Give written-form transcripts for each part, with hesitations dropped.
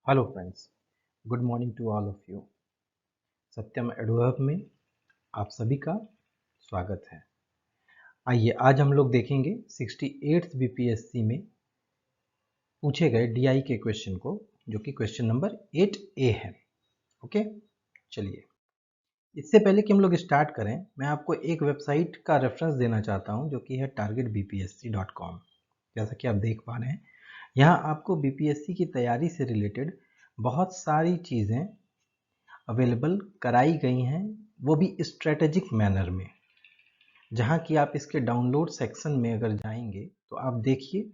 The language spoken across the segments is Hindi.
Hello friends, good morning to all of you. Satyam adverb में आप सभी का स्वागत है। आइए आज हम लोग देखेंगे 68th बीपीएससी में पूछे गए डीआई के क्वेश्चन को, जो कि क्वेश्चन नंबर 8A है। ओके, चलिए इससे पहले कि हम लोग स्टार्ट करें, मैं आपको एक वेबसाइट का रेफरेंस देना चाहता हूं, जो कि है targetbpsc.com। जैसा कि आप देख पा रहे हैं, यहाँ आपको बीपीएससी की तैयारी से रिलेटेड बहुत सारी चीज़ें अवेलेबल कराई गई हैं, वो भी स्ट्रेटेजिक मैनर में। जहाँ कि आप इसके डाउनलोड सेक्शन में अगर जाएंगे तो आप देखिए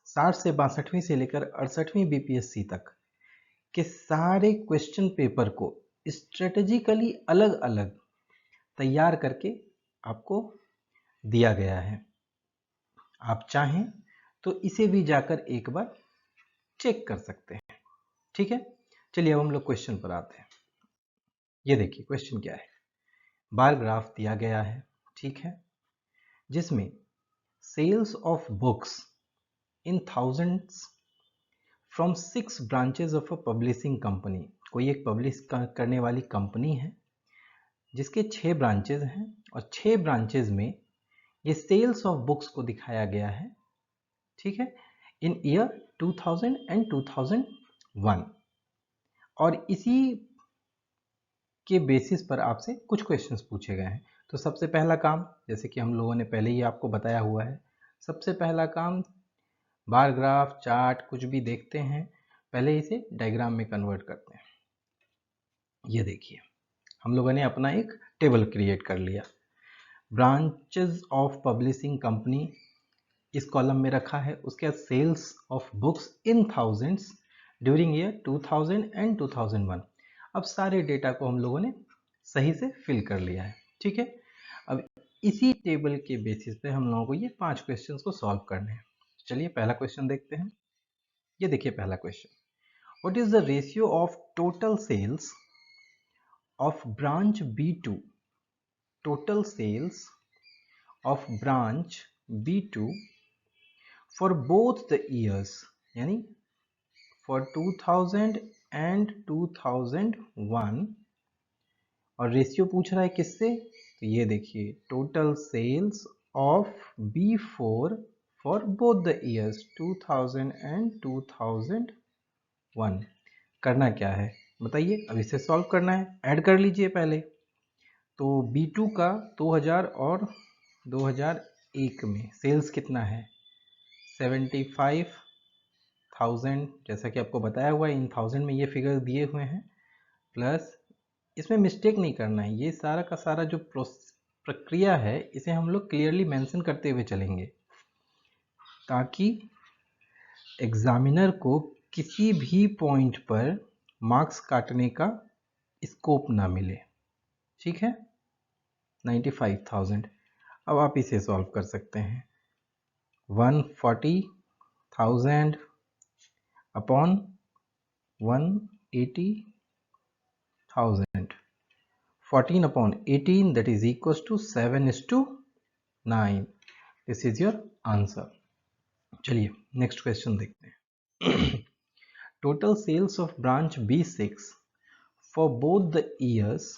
60 से 62वीं से लेकर 68वीं बीपीएससी तक के सारे क्वेश्चन पेपर को स्ट्रेटेजिकली अलग अलग तैयार करके आपको दिया गया है। आप चाहें तो इसे भी जाकर एक बार चेक कर सकते हैं। ठीक है, चलिए अब हम लोग क्वेश्चन पर आते हैं। ये देखिए क्वेश्चन क्या है। बार ग्राफ दिया गया है, ठीक है, जिसमें sales of books in thousands from 6 branches of a publishing company. कोई एक पब्लिश करने वाली कंपनी है जिसके 6 ब्रांचेज हैं, और 6 ब्रांचेज में ये सेल्स ऑफ बुक्स को दिखाया गया है, ठीक है, इन ईयर 2000 एंड 2001। और इसी के बेसिस पर आपसे कुछ क्वेश्चंस पूछे गए हैं। तो सबसे पहला काम, जैसे कि हम लोगों ने पहले ही आपको बताया हुआ है, सबसे पहला काम बार ग्राफ चार्ट कुछ भी देखते हैं, पहले इसे डायग्राम में कन्वर्ट करते हैं। ये देखिए हम लोगों ने अपना एक टेबल क्रिएट कर लिया। ब्रांचेस ऑफ पब्लिशिंग कंपनी इस कॉलम में रखा है, उसके बाद sales of books in thousands during year 2000 and 2001। अब सारे डेटा को हम लोगों ने सही से फिल कर लिया है, ठीक है। अब इसी टेबल के बेसिस पे हम लोगों को ये 5 क्वेश्चंस को सॉल्व करने हैं। चलिए पहला क्वेश्चन देखते हैं। ये देखिए पहला question, what is the ratio of total sales of branch B2, total sales of branch B2 for both the years, यानी फॉर 2000 एंड 2001। और रेशियो पूछ रहा है किससे, तो ये देखिए total sales of B4 for both the years 2000 and 2001। करना क्या है बताइए, अब इसे सॉल्व करना है। ऐड कर लीजिए पहले। तो B2 का 2000 और 2001 में सेल्स कितना है, 75,000, जैसा कि आपको बताया हुआ है इन थाउजेंड में ये फिगर दिए हुए हैं, प्लस इसमें मिस्टेक नहीं करना है। ये सारा का सारा जो प्रक्रिया है इसे हम लोग क्लियरली मेंशन करते हुए चलेंगे, ताकि एग्जामिनर को किसी भी पॉइंट पर मार्क्स काटने का स्कोप ना मिले, ठीक है। 95,000। अब आप इसे सॉल्व कर सकते हैं। 140,000 upon 180,000, 14 upon 18, that is equals to 7:9. This is your answer. चलिए नेक्स्ट क्वेश्चन देखते हैं। Total sales of branch B6 for both the years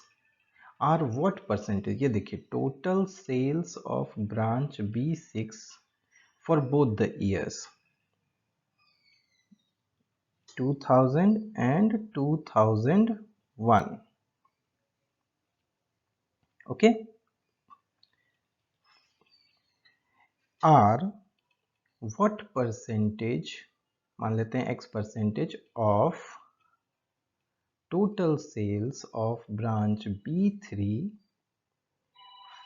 are what percentage. ये देखिए total sales of branch B6 for both the years 2000 and 2001, okay, are what percentage, मान लेते हैं x percentage of total sales of branch B3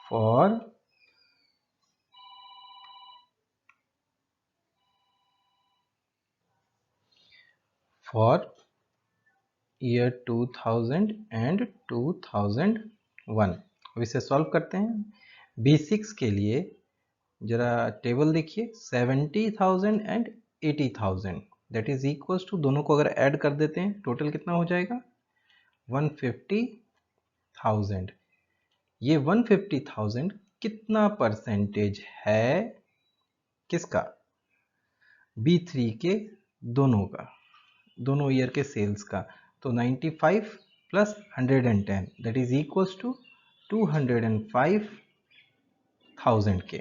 for year 2000 and 2001। अब इसे सॉल्व करते हैं। B6 के लिए जरा टेबल देखिए, 70,000 and 80,000, that is equals to, दोनों को अगर ऐड कर देते हैं टोटल कितना हो जाएगा, 150,000। ये 150,000 कितना परसेंटेज है किसका, B3 के दोनों का। दोनों ईयर के सेल्स का, तो 95 plus 110 that is equals to 205,000 के।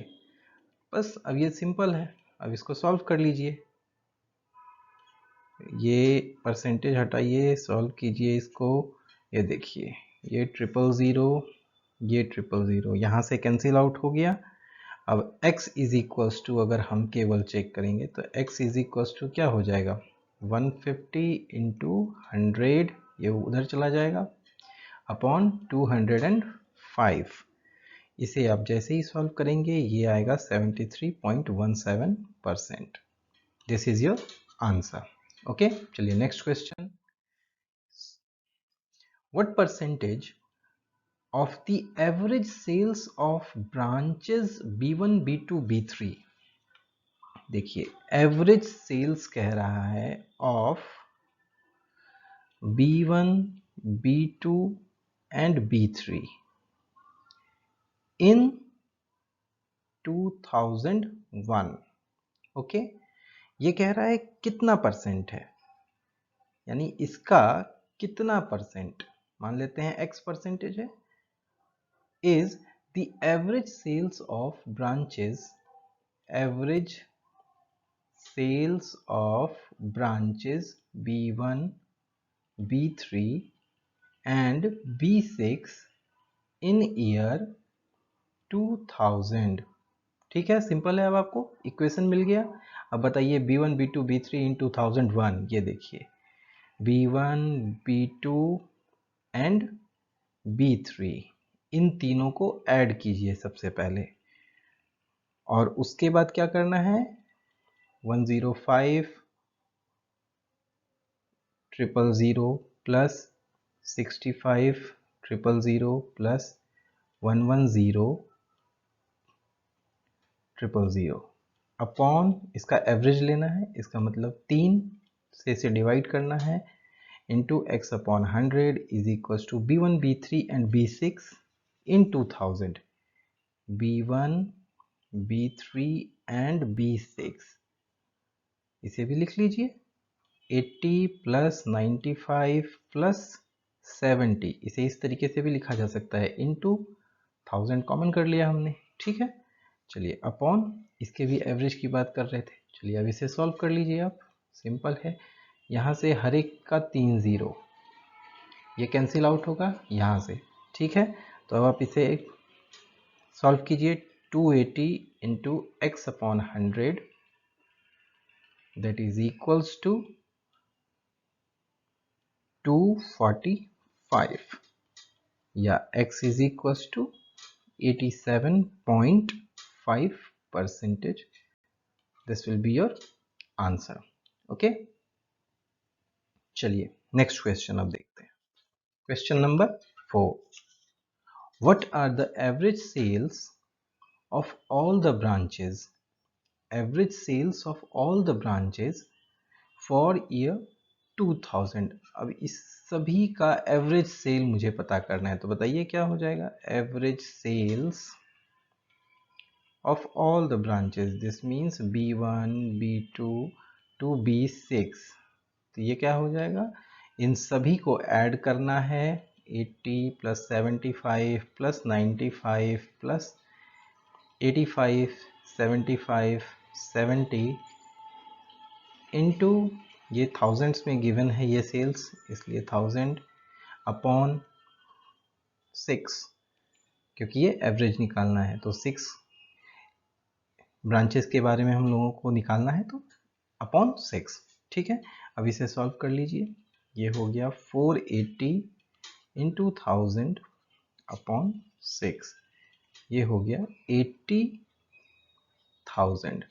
बस अब ये सिंपल है, अब इसको सॉल्व कर लीजिए। ये परसेंटेज हटाइए, सॉल्व कीजिए इसको। ये देखिए, ये 000, ये 000 यहाँ से कैंसिल आउट हो गया। अब x इज इक्वल्स टू, अगर हम केवल चेक करेंगे तो x इज इक्वल्स टू क्या हो जाएगा, 150 इंटू 100, ये उधर चला जाएगा, अपॉन 205। इसे आप जैसे ही सॉल्व करेंगे ये आएगा 73.17%। This is your answer. Okay, चलिए next question. What percentage of the average sales of branches B1, B2, B3, देखिए एवरेज सेल्स कह रहा है of B1, B2 and B3 in 2001। Okay, ये कह रहा है कितना परसेंट है, यानी इसका कितना परसेंट, मान लेते हैं x परसेंटेज है, is the average sales of branches, average sales of branches B1, B3 and B6 in year 2000। ठीक है, सिंपल है। अब आपको इक्वेशन मिल गया। अब बताइए B1, B2, B3 इन 2001, ये देखिए B1, B2 एंड B3, इन तीनों को ऐड कीजिए सबसे पहले, और उसके बाद क्या करना है, 105 000 प्लस 65 000 प्लस 110 000 अपॉन इसका एवरेज लेना है, इसका मतलब 3 से इसे डिवाइड करना है, into x upon 100 is equals to B1, B3 and B6 in 2000। B1, B3 and B6, इसे भी लिख लीजिए, 80 प्लस 95 प्लस 70, इसे इस तरीके से भी लिखा जा सकता है, इनटू 1000 कॉमन कर लिया हमने। ठीक है, चलिए अपॉन इसके भी एवरेज की बात कर रहे थे। चलिए अब इसे सॉल्व कर लीजिए आप, सिंपल है। यहाँ से हर एक का 3 0, ये कैंसिल आउट होगा यहाँ से। ठीक है, तो अब आप इसे सॉल्व कीजिए, 280 into x upon 100 that is equals to 245, या x is equals to 87.5%. This will be your answer. Okay, चलिए नेक्स्ट क्वेश्चन अब देखते हैं। Question number 4, what are the average sales of all the branches, average sales of all the branches for year 2000। अब इस सभी का एवरेज सेल मुझे पता करना है, तो बताइए क्या हो जाएगा, average sales of all the branches, this means B1, B2 to B6, तो ये क्या हो जाएगा, इन सभी को ऐड करना है, 80 प्लस 75 प्लस 95 प्लस 85 75 70 इनटू, ये थाउजेंड्स में गिवन है ये सेल्स, इसलिए 1000 अपॉन 6, क्योंकि ये एवरेज निकालना है, तो 6 ब्रांचेस के बारे में हम लोगों को निकालना है, तो अपॉन 6। ठीक है, अब इसे सॉल्व कर लीजिए, ये हो गया 480 इंटू 1000 अपॉन 6, ये हो गया 80,000।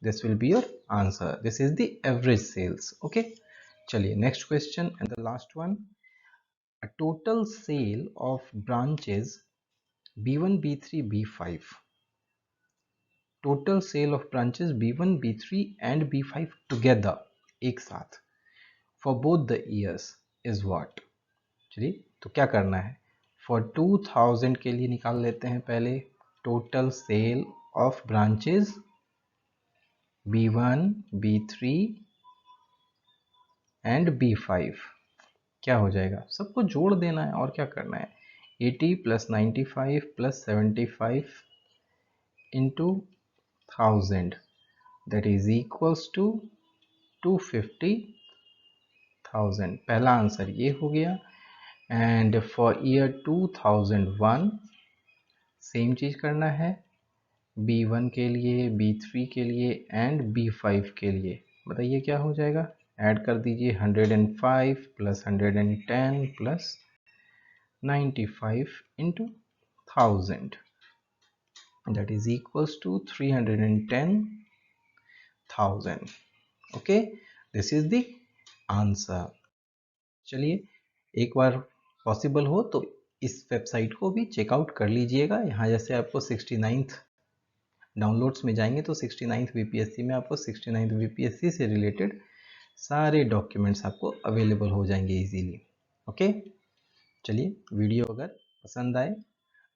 This will be your answer, this is the average sales. Okay, चलिए next question and the last one, a total sale of branches B1, B3, B5, total sale of branches B1, B3 and B5 together, एक साथ, for both the years is what. चलिए तो क्या करना है, फॉर 2000 के लिए निकाल लेते हैं पहले, total sale of branches B1, B3 and B5 क्या हो जाएगा, सबको जोड़ देना है और क्या करना है, 80 plus 95 plus 75 into 1000 that is equals to 250,000। पहला आंसर ये हो गया। एंड फॉर ईयर 2001 सेम चीज करना है, B1 के लिए, B3 के लिए एंड B5 के लिए। बताइए क्या हो जाएगा, ऐड कर दीजिए 105 plus 110 plus 95 into 1000 that is equals to 310,000। Okay, this is the answer. चलिए एक बार पॉसिबल हो तो इस वेबसाइट को भी चेकआउट कर लीजिएगा। यहाँ जैसे आपको 69th डाउनलोड्स में जाएंगे तो 69th बीपीएससी में आपको 69th बीपीएससी से रिलेटेड सारे डॉक्यूमेंट्स आपको अवेलेबल हो जाएंगे इजीली। ओके, चलिए वीडियो अगर पसंद आए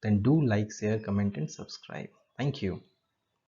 then do like, share, comment and subscribe. Thank you.